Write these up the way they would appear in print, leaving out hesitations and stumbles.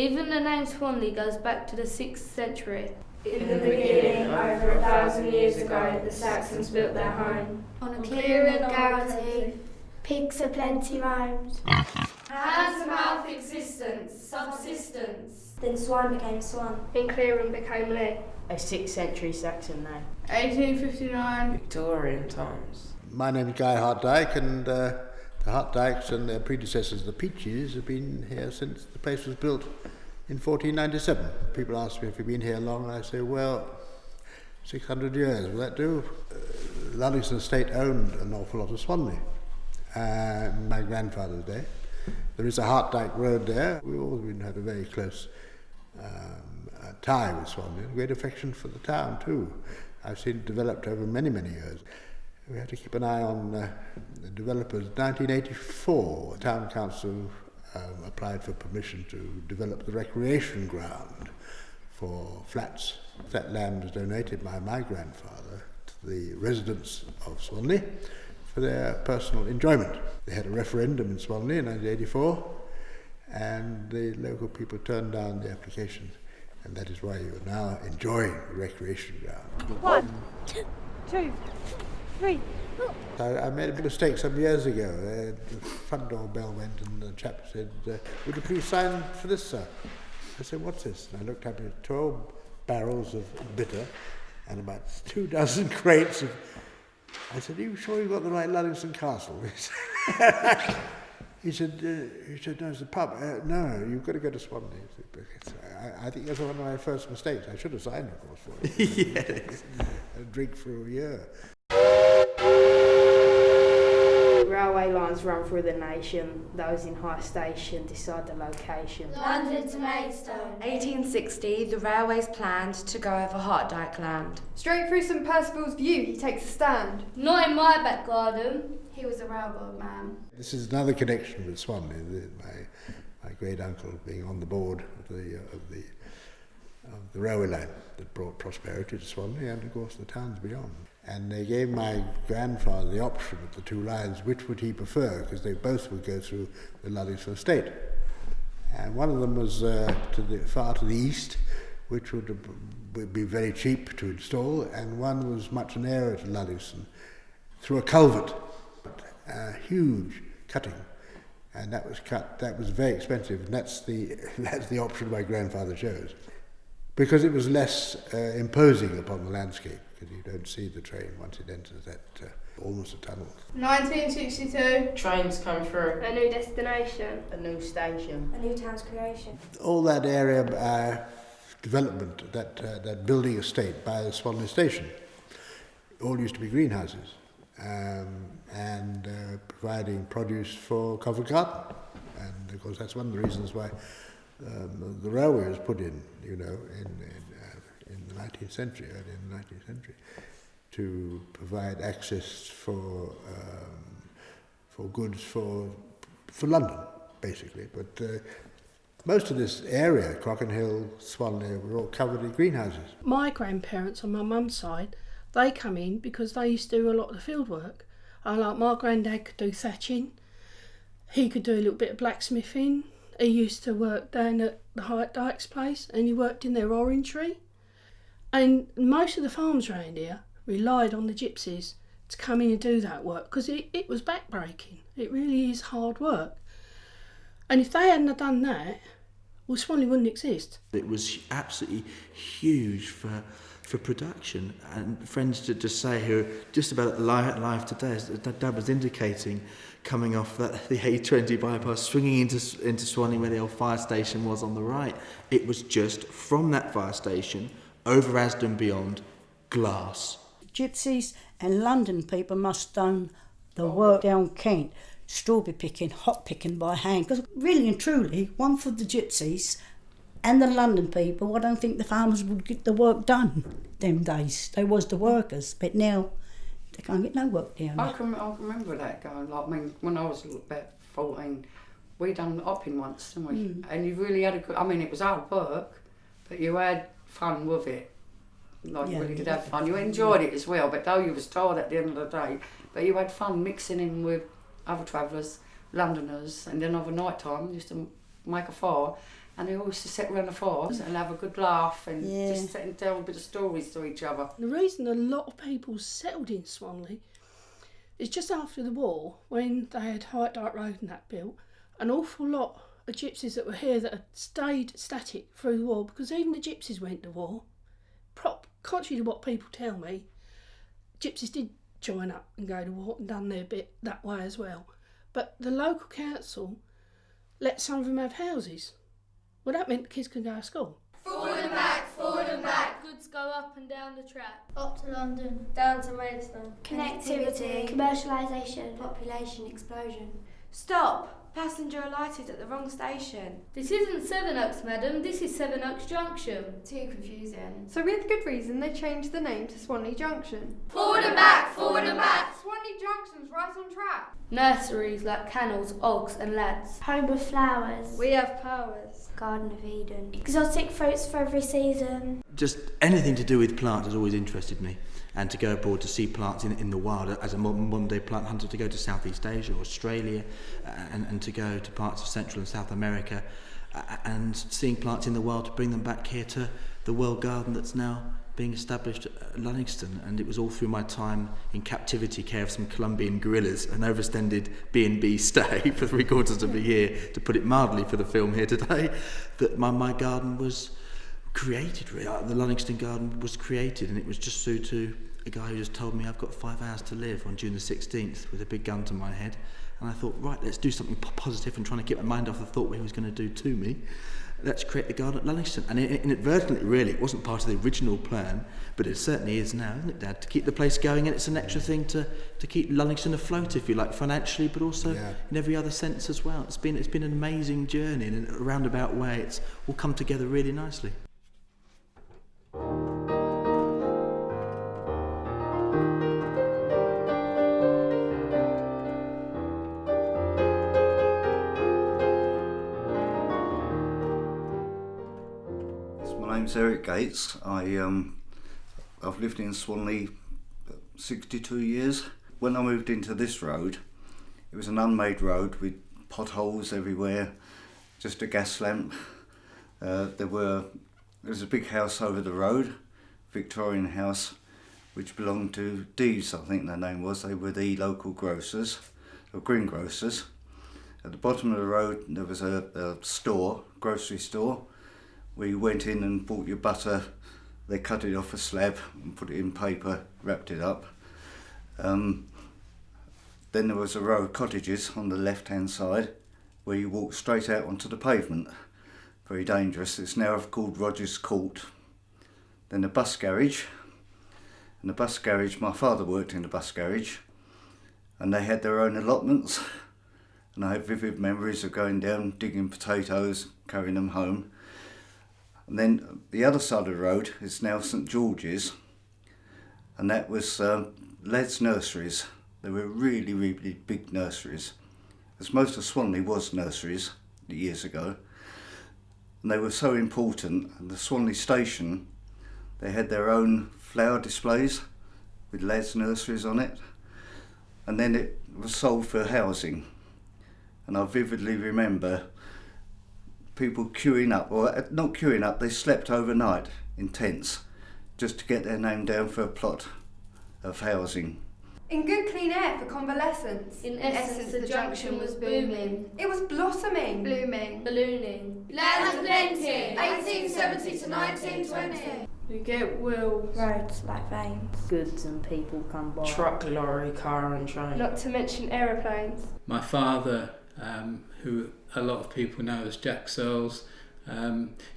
Even the name Swanley goes back to the 6th century. In the beginning, over 1,000 years ago, the Saxons built their home. On a clearing of Geraghty, pigs aplenty roamed. Hand-to-mouth existence, subsistence. Then Swan became Swan. In Clearing became Lee. A 6th century Saxon name. 1859. Victorian times. My name is Guy Hartdyke, and the Hartdykes and their predecessors, the Peaches, have been here since the place was built in 1497. People ask me if we've been here long, and I say, well, 600 years, will that do? Luddingston Estate owned an awful lot of Swanley in my grandfather's day. There is a Hartdyke Road there. We've always had a very close tie with Swanley, and great affection for the town too. I've seen it developed over many, many years. We have to keep an eye on the developers. 1984, the town council applied for permission to develop the recreation ground for flats. That land was donated by my grandfather to the residents of Swanley for their personal enjoyment. They had a referendum in Swanley in 1984, and the local people turned down the application, and that is why you are now enjoying the recreation ground. 1, 2, 3. I made a mistake some years ago. The front door bell went and the chap said, would you please sign for this, sir? I said, what's this? And I looked up at 12 barrels of bitter and about 24 crates of... I said, are you sure you've got the right Luddingston Castle? He said, no, it's the pub. No, you've got to go to Swanley. I think that's one of my first mistakes. I should have signed, of course, for it. Yes. A drink for a year. Railway lines run through the nation. Those in high station decide the location. London to Maidstone. 1860, the railways planned to go over Hartdyke land. Straight through St Percival's View, he takes a stand. Not in my back garden. He was a railroad man. This is another connection with Swanley. My great uncle being on the board of the railway line that brought prosperity to Swanley and, of course, the towns beyond. And they gave my grandfather the option of the two lines, which would he prefer, because they both would go through the Luddingston estate. And one of them was far to the east, which would be very cheap to install, and one was much nearer to Luddingston, through a culvert, a huge cutting. And that was very expensive, and that's the option my grandfather chose. Because it was less imposing upon the landscape, because you don't see the train once it enters that almost a tunnel. 1962. Trains come through. A new destination. A new station. A new town's creation. All that area development, that building estate by the Swanley station, all used to be greenhouses and providing produce for Covent Garden. And of course that's one of the reasons why the railway was put in, in the 19th century, early in the 19th century, to provide access for goods for London, basically. But most of this area, Crockenhill, Swanley, were all covered in greenhouses. My grandparents on my mum's side, they come in because they used to do a lot of the field work. Like my granddad could do thatching, he could do a little bit of blacksmithing. He used to work down at the Hartdykes place, and he worked in their orangery. And most of the farms around here relied on the gypsies to come in and do that work, because it was backbreaking. It really is hard work. And if they hadn't have done that, well, Swanley wouldn't exist. It was absolutely huge for production, and friends to say who are just about alive today, as Dad was indicating, coming off the A20 bypass, swinging into Swanley where the old fire station was on the right. It was just from that fire station over Asden beyond, glass. Gypsies and London people must done the work down Kent, strawberry picking, hot picking by hand, because really and truly, one for the gypsies and the London people, I don't think the farmers would get the work done them days. They was the workers, but now they can't get no work down there. I can remember that going, like, when I was about 14, we done hopping once, didn't we? And you really had it was hard work, but you had fun with it. Like, you really did have fun. You enjoyed it as well, but though you was tired at the end of the day, but you had fun mixing in with other travellers, Londoners, and then over night time, used to make a fire. And they always just sit around the fire and have a good laugh and Yeah. just sit and tell a bit of stories to each other. The reason a lot of people settled in Swanley is just after the war, when they had High Dyke Road and that built, an awful lot of gypsies that were here that had stayed static through the war, because even the gypsies went to war. Contrary to what people tell me, gypsies did join up and go to war and done their bit that way as well. But the local council let some of them have houses. Well, that meant the kids could go to school. Forward and back, forward and back. Goods go up and down the track. Up to London. Down to Maidstone. Connectivity. Commercialisation. Population explosion. Stop! Passenger alighted at the wrong station. This isn't Sevenoaks, madam. This is Sevenoaks Junction. Too confusing. So with good reason they changed the name to Swanley Junction. Forward and back, forward and back. Swanley Junction's right on track. Nurseries like Cannels, Oggs and Lads. Home of flowers. We have powers. Garden of Eden. Exotic fruits for every season. Just anything to do with plants has always interested me, and to go abroad to see plants in the wild as a modern day plant hunter, to go to Southeast Asia, Australia, and to go to parts of Central and South America, and seeing plants in the wild, to bring them back here to the World Garden that's now being established at Luddingstone. And it was all through my time in captivity care of some Colombian guerrillas, an overextended B&B stay for 3/4 of a year, to put it mildly for the film here today, that my garden was created, really. The Luddingstone Garden was created, and it was just due to a guy who just told me I've got 5 hours to live on June the 16th with a big gun to my head. And I thought, right, let's do something positive and trying to get my mind off the thought what he was going to do to me. Let's create the garden at Luddingstone. And inadvertently, really, it wasn't part of the original plan, but it certainly is now, isn't it, Dad? To keep the place going, and it's an extra thing to keep Luddingstone afloat, if you like, financially, but also in every other sense as well. It's been an amazing journey, and in a roundabout way, it's all come together really nicely. My name's Eric Gates. I've lived in Swanley 62 years. When I moved into this road, it was an unmade road with potholes everywhere, just a gas lamp. There was a big house over the road, Victorian house, which belonged to Deves, I think their name was. They were the local grocers, or greengrocers. At the bottom of the road there was a store, grocery store, where you went in and bought your butter. They cut it off a slab and put it in paper, wrapped it up. Then there was a row of cottages on the left-hand side where you walked straight out onto the pavement. Very dangerous. It's now called Rogers Court. Then the bus garage. And the bus garage, my father worked in the bus garage, and they had their own allotments. And I have vivid memories of going down, digging potatoes, carrying them home. And then the other side of the road is now St George's, and that was Lads Nurseries. They were really, really big nurseries, as most of Swanley was nurseries years ago. And they were so important. And the Swanley station, they had their own flower displays with Lads Nurseries on it, and then it was sold for housing. And I vividly remember people queuing up, or not queuing up, they slept overnight in tents just to get their name down for a plot of housing. In good clean air for convalescents. In essence, the junction was booming. It was blossoming. Blooming. Ballooning. Land plenty. 1870 to 1920. We get wheels. Roads like veins. Goods and people come by. Truck, lorry, car and train. Not to mention aeroplanes. My father, who a lot of people know as Jack Searles,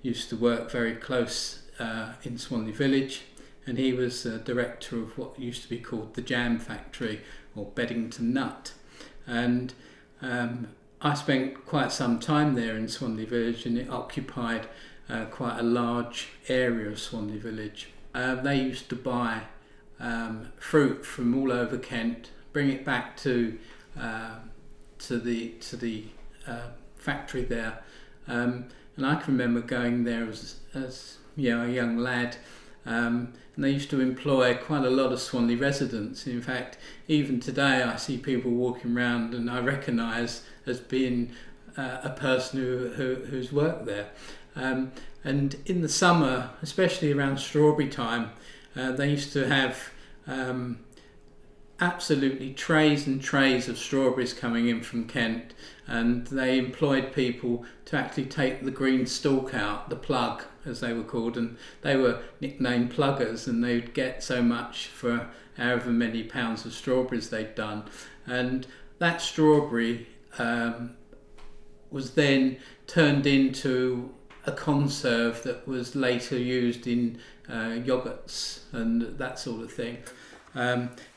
used to work very close in Swanley Village, and he was director of what used to be called the Jam Factory, or Beddington Nut. And I spent quite some time there in Swanley Village, and it occupied quite a large area of Swanley Village. They used to buy fruit from all over Kent, bring it back to the factory there, and I can remember going there as a young lad, and they used to employ quite a lot of Swanley residents. In fact, even today I see people walking around and I recognise as being a person who's worked there. And in the summer, especially around strawberry time, they used to have absolutely trays and trays of strawberries coming in from Kent, and they employed people to actually take the green stalk out, the plug as they were called, and they were nicknamed pluggers, and they would get so much for however many pounds of strawberries they'd done. And that strawberry was then turned into a conserve that was later used in yogurts and that sort of thing.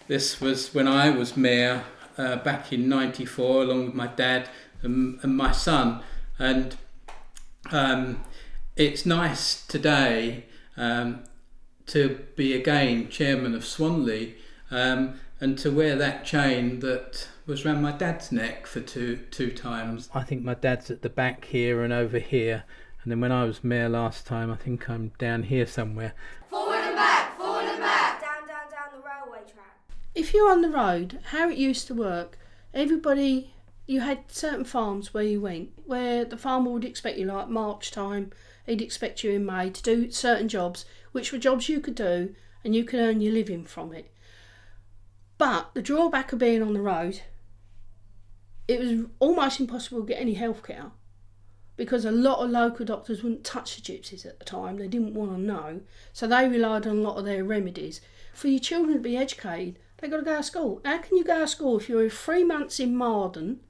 This was when I was mayor back in '94, along with my dad and my son. And it's nice today to be again chairman of Swanley and to wear that chain that was around my dad's neck for two times. I think my dad's at the back here and over here, and then when I was mayor last time, I think I'm down here somewhere. Forward and back, forward and back. Down the railway track. If you're on the road, how it used to work, everybody, you had certain farms where you went, where the farmer would expect you, like March time, he'd expect you in May to do certain jobs, which were jobs you could do and you could earn your living from it. But the drawback of being on the road, it was almost impossible to get any healthcare, because a lot of local doctors wouldn't touch the gypsies at the time. They didn't want to know, so they relied on a lot of their remedies. For your children to be educated, they've got to go to school. How can you go to school if you're 3 months in Marden,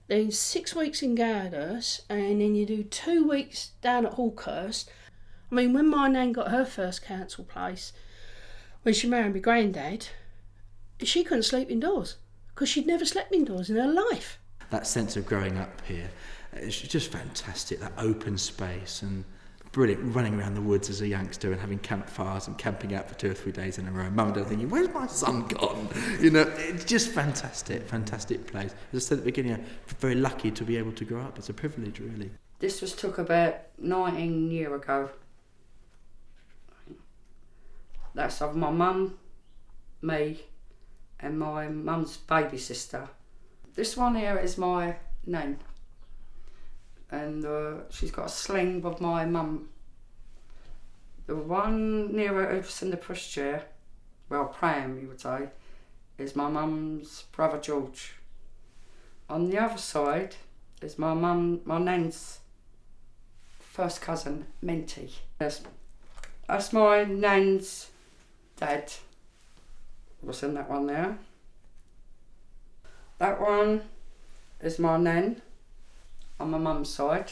then 6 weeks in Gardhurst, and then you do 2 weeks down at Hawkhurst? I mean, when my nan got her first council place, when she married my granddad, she couldn't sleep indoors because she'd never slept indoors in her life. That sense of growing up here, it's just fantastic, that open space, and brilliant, running around the woods as a youngster and having campfires and camping out for 2 or 3 days in a row. Mum and Dad thinking, where's my son gone? You know, it's just fantastic place. As I said at the beginning, I'm very lucky to be able to grow up. It's a privilege, really. This was took about 19 years ago. That's of my mum, me, and my mum's baby sister. This one here is my nan, and she's got a sling of my mum. The one near us in the pushchair, well, pram you would say, is my mum's brother George. On the other side is my nan's first cousin Minty. That's my nan's dad. What's in that one there? That one is my nan on my mum's side.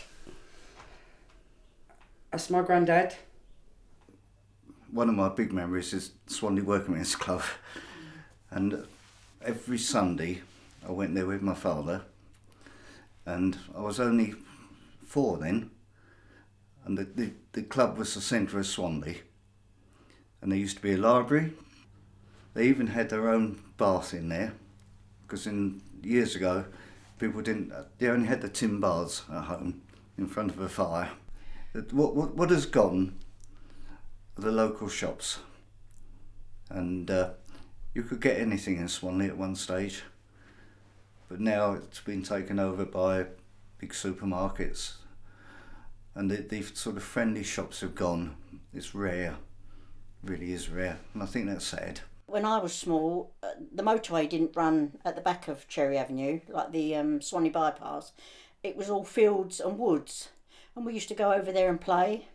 That's my granddad. One of my big memories is Swanley Workingmen's Club, and every Sunday I went there with my father, and I was only 4 then, and the club was the centre of Swanley, and there used to be a library. They even had their own bath in there, because years ago they only had the tin baths at home in front of a fire. What has gone are the local shops, and you could get anything in Swanley at one stage, but now it's been taken over by big supermarkets, and the sort of friendly shops have gone. It's rare, really is rare, and I think that's sad. When I was small, the motorway didn't run at the back of Cherry Avenue, like the Swanley bypass. It was all fields and woods, and we used to go over there and play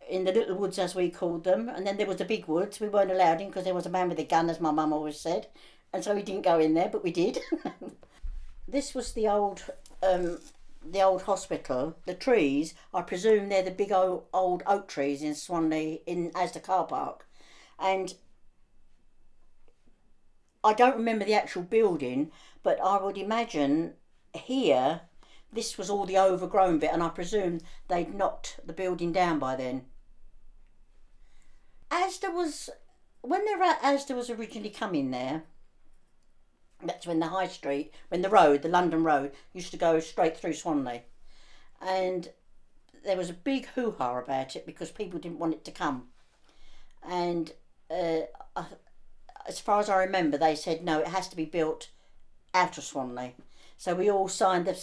in the little woods, as we called them, and then there was the big woods. We weren't allowed in because there was a man with a gun, as my mum always said, and so we didn't go in there, but we did. This was the old hospital. The trees, I presume they're the big old oak trees in Swanley, in Asda car park, and I don't remember the actual building, but I would imagine here this was all the overgrown bit, and I presume they'd knocked the building down by then. When Asda was originally coming there, that's when the high street, the London Road, used to go straight through Swanley. And there was a big hoo-ha about it because people didn't want it to come. And as far as I remember, they said, no, it has to be built out of Swanley. So we all signed the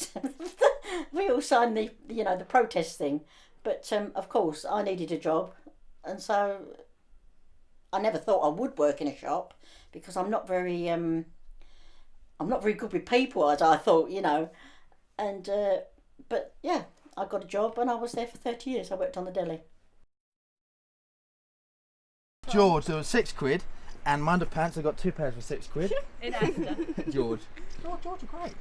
we all signed the protest thing. But of course, I needed a job, and so I never thought I would work in a shop because I'm not very good with people, as I thought, And but yeah, I got a job and I was there for 30 years. I worked on the deli. George, there was £6, and my underpants, I got 2 pairs for £6. In Asda. George are great.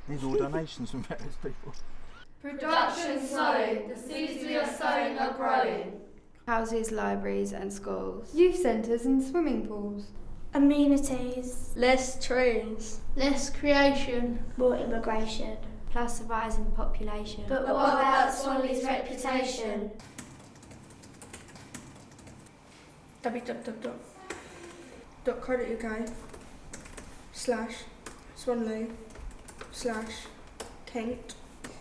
These are all donations from various people. Production sowing, the seeds we are sowing are growing. Houses, libraries and schools. Youth centres and swimming pools. Amenities. Less trees. Less creation. More immigration. Plus a rise in population. But what about Swanley's reputation? www.co.uk/Swanley/Kent.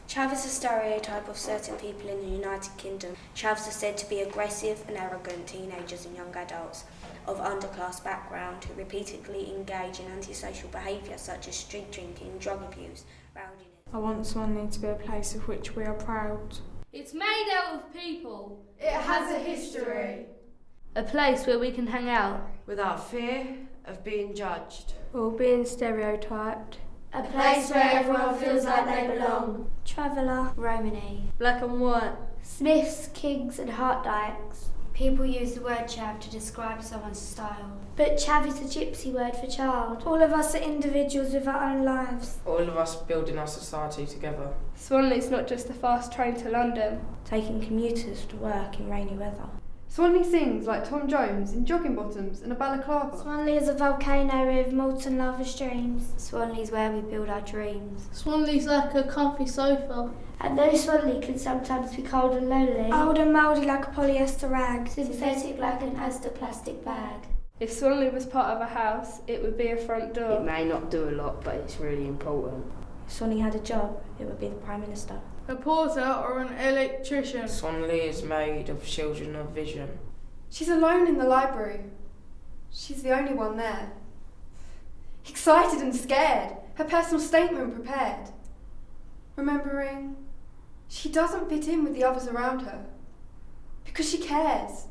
Chavs is a stereotype of certain people in the United Kingdom. Chavs are said to be aggressive and arrogant teenagers and young adults of underclass background who repeatedly engage in antisocial behaviour such as street drinking, drug abuse, rowdiness. I want Swanley to be a place of which we are proud. It's made out of people. It has a history. A place where we can hang out. Without fear of being judged. Or being stereotyped. A place where everyone feels like they belong. Traveller. Romany. Black and white. Smiths, Kings and Hartdykes. People use the word chav to describe someone's style. But chav is a gypsy word for child. All of us are individuals with our own lives. All of us building our society together. Swanley's not just a fast train to London. Taking commuters to work in rainy weather. Swanley sings like Tom Jones in jogging bottoms and a balaclava. Swanley is a volcano with molten lava streams. Swanley's where we build our dreams. Swanley's like a comfy sofa. And though Swanley can sometimes be cold and lonely, old and mouldy like a polyester rag, synthetic like an Asda plastic bag. If Swanley was part of a house, it would be a front door. It may not do a lot, but it's really important. If Swanley had a job, it would be the Prime Minister. A porter or an electrician. Swanley is made of children of vision. She's alone in the library. She's the only one there. Excited and scared, her personal statement prepared. Remembering she doesn't fit in with the others around her. Because she cares.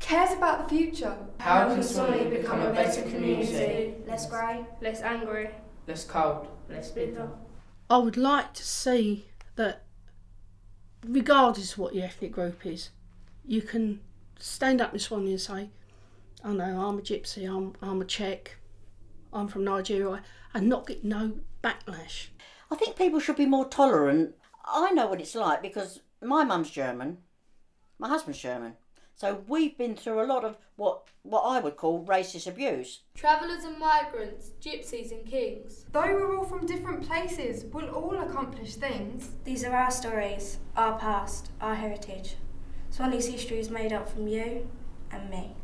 Cares about the future. How can Swanley become a better community? Less grey. Less angry. Less cold. Less bitter. I would like to see that, regardless of what your ethnic group is, you can stand up in Swanley and say, I know, I'm a gypsy, I'm a Czech, I'm from Nigeria, and not get no backlash. I think people should be more tolerant. I know what it's like because my mum's German, my husband's German. So we've been through a lot of what I would call racist abuse. Travellers and migrants, gypsies and kings. Though we're all from different places, we'll all accomplish things. These are our stories, our past, our heritage. Swanley's history is made up from you and me.